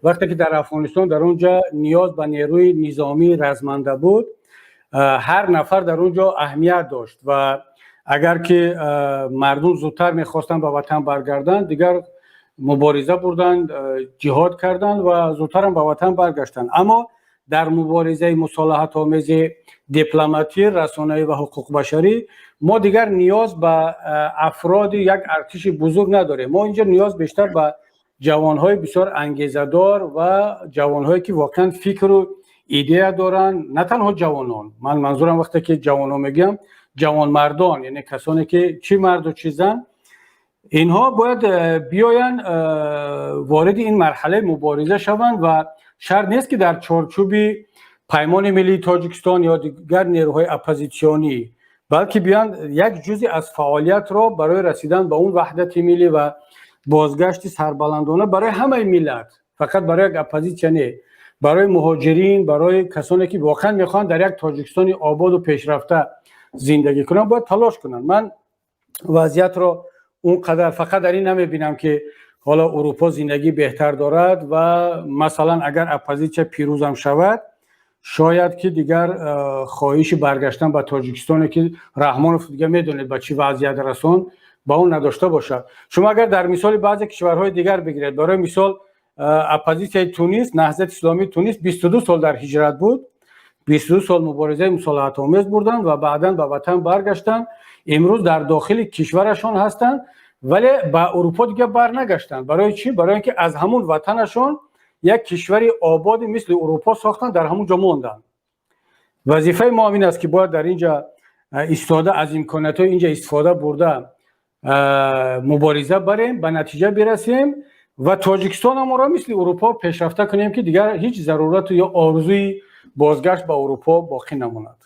وقتی که در افغانستان در اونجا نیاز به نیروی نظامی رزمنده بود، هر نفر در اونجا اهمیت داشت و اگر که مردم زودتر میخواستن به وطن برگردن، دیگر مبارزه بردن، جهاد کردند و زودتر هم به وطن برگشتند. اما در مبارزه مصالحت آمیز دیپلماتی، رسانه‌ای و حقوق بشری ما دیگر نیاز به افراد یک ارتش بزرگ نداریم. ما اینجا نیاز بیشتر به جوانهای بسیار انگیزه‌دار و جوانهایی که واقعا فکر و ایده دارن. نه تنها جوانان، من منظورم وقتی که جوانان میگم جوان مردان، یعنی کسانی که چی مرد و چی زن، اینها باید بیاین وارد این مرحله مبارزه شوند و شرط نیست که در چارچوب پیمان ملی تاجیکستان یا دیگر نیروهای اپوزیسیونی، بلکه بیان یک جزئی از فعالیت را برای رسیدن به اون وحدت ملی و بازگشت سربلندانه برای همه ملت، فقط برای یک اپوزیسیون، برای مهاجرین، برای کسانی که واقعا میخوان در یک تاجیکستان آباد و پیشرفته زندگی کنن، باید تلاش کنن. من وضعیت را اونقدر فقط در این نمیبینم که حالا اروپا زندگی بهتر دارد و مثلا اگر اپوزیسیون پیروز هم شود، شاید که دیگر خواهش برگشتن به تاجیکستان که رحمانوف دیگه میدونید به چی وضعیت رسون با اون نداشته باشد. شما اگر در مثال بعضی کشورهای دیگر بگیرید، برای مثال اپوزیسیون تونس، نهضت اسلامی تونس 22 سال در هجرت بود، 22 سال مبارزه مصالحت آمیز بردن و بعداً به وطن برگشتن. امروز در داخل کشورشان هستند ولی به اروپا دیگه برنگشتن. برای چی؟ برای اینکه از همون وطنشان یک کشوری آباد مثل اروپا ساختن، در همون جا موندن. وظیفه ما این است که باید در اینجا استفاده از امکانات اینجا استفاده برده مبارزه بریم، به نتیجه برسیم و تاجیکستان هم را مثل اروپا پیشرفته کنیم که دیگر هیچ ضرورت یا آرزوی بازگشت به اروپا باقی نماند.